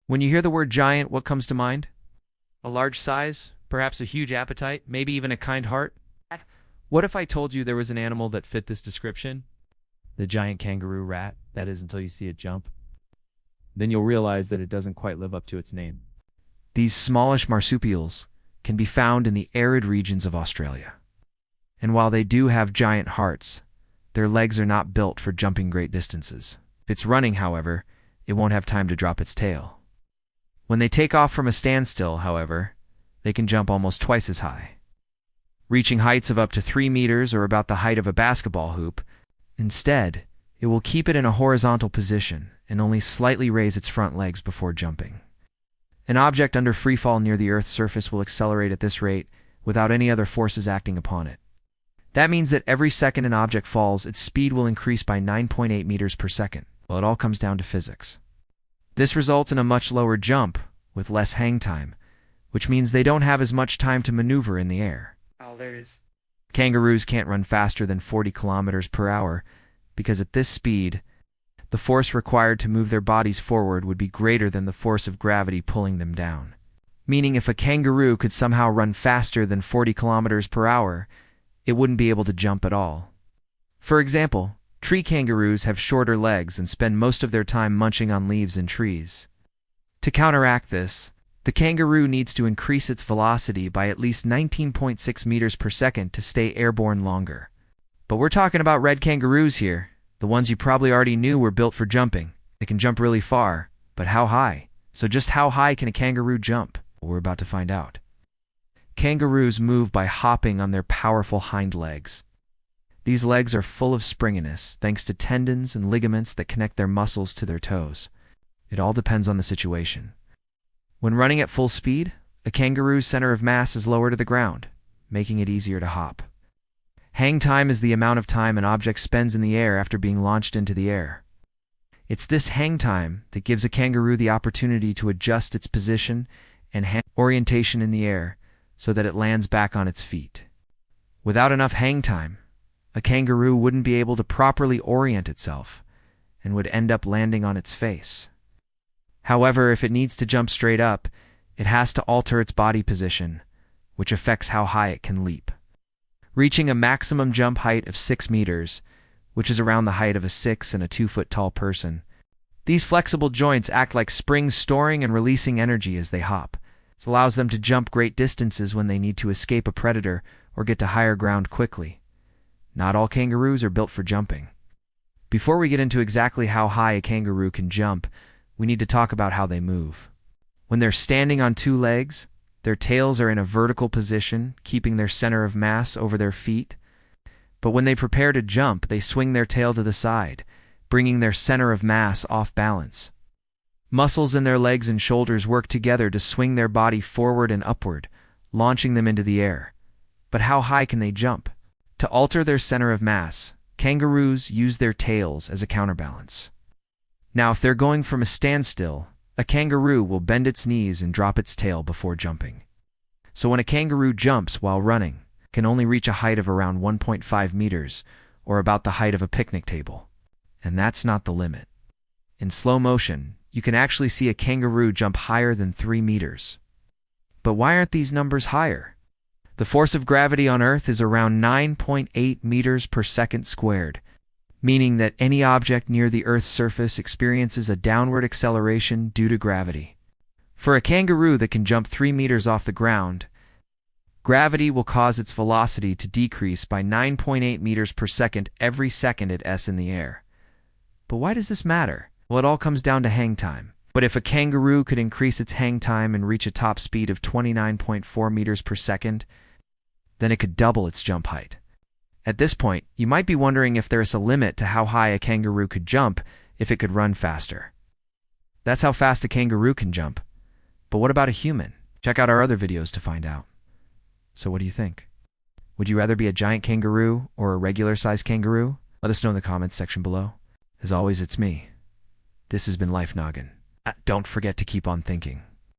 When you hear the word giant, what comes to mind? A large size, perhaps a huge appetite, maybe even a kind heart? What if I told you there was an animal that fit this description? The giant kangaroo rat, that is until you see it jump. Then you'll realize that it doesn't quite live up to its name. These smallish marsupials can be found in the arid regions of Australia. And while they do have giant hearts, their legs are not built for jumping great distances. If it's running, however, it won't have time to drop its tail. When they take off from a standstill, however, they can jump almost twice as high, reaching heights of up to 3 meters or about the height of a basketball hoop. Instead, it will keep it in a horizontal position and only slightly raise its front legs before jumping. An object under freefall near the Earth's surface will accelerate at this rate without any other forces acting upon it. That means that every second an object falls, its speed will increase by 9.8 meters per second. Well, it all comes down to physics. This results in a much lower jump with less hang time, which means they don't have as much time to maneuver in the air. Oh, there it is. Kangaroos can't run faster than 40 kilometers per hour because at this speed, the force required to move their bodies forward would be greater than the force of gravity pulling them down. Meaning if a kangaroo could somehow run faster than 40 kilometers per hour, it wouldn't be able to jump at all. For example, tree kangaroos have shorter legs and spend most of their time munching on leaves and trees. To counteract this, the kangaroo needs to increase its velocity by at least 19.6 meters per second to stay airborne longer. But we're talking about red kangaroos here, the ones you probably already knew were built for jumping. They can jump really far, but how high? So just how high can a kangaroo jump? Well, we're about to find out. Kangaroos move by hopping on their powerful hind legs. These legs are full of springiness thanks to tendons and ligaments that connect their muscles to their toes. It all depends on the situation. When running at full speed, a kangaroo's center of mass is lower to the ground, making it easier to hop. Hang time is the amount of time an object spends in the air after being launched into the air. It's this hang time that gives a kangaroo the opportunity to adjust its position and orientation in the air so that it lands back on its feet. Without enough hang time, a kangaroo wouldn't be able to properly orient itself and would end up landing on its face. However, if it needs to jump straight up, it has to alter its body position, which affects how high it can leap, reaching a maximum jump height of 6 meters, which is around the height of a 6 and a 2-foot tall person. These flexible joints act like springs, storing and releasing energy as they hop. This allows them to jump great distances when they need to escape a predator or get to higher ground quickly. Not all kangaroos are built for jumping. Before we get into exactly how high a kangaroo can jump, we need to talk about how they move. When they're standing on 2 legs, their tails are in a vertical position, keeping their center of mass over their feet. But when they prepare to jump, they swing their tail to the side, bringing their center of mass off balance. Muscles in their legs and shoulders work together to swing their body forward and upward, launching them into the air. But how high can they jump? To alter their center of mass, kangaroos use their tails as a counterbalance. Now, if they're going from a standstill, a kangaroo will bend its knees and drop its tail before jumping. So when a kangaroo jumps while running, it can only reach a height of around 1.5 meters, or about the height of a picnic table. And that's not the limit. In slow motion, you can actually see a kangaroo jump higher than 3 meters. But why aren't these numbers higher? The force of gravity on Earth is around 9.8 meters per second squared, meaning that any object near the Earth's surface experiences a downward acceleration due to gravity. For a kangaroo that can jump 3 meters off the ground, gravity will cause its velocity to decrease by 9.8 meters per second every second it s in the air. But why does this matter? Well, it all comes down to hang time. But if a kangaroo could increase its hang time and reach a top speed of 29.4 meters per second, then it could double its jump height. At this point, you might be wondering if there's a limit to how high a kangaroo could jump if it could run faster. That's how fast a kangaroo can jump. But what about a human? Check out our other videos to find out. So what do you think? Would you rather be a giant kangaroo or a regular-sized kangaroo? Let us know in the comments section below. As always, it's me. This has been Life Noggin. Don't forget to keep on thinking.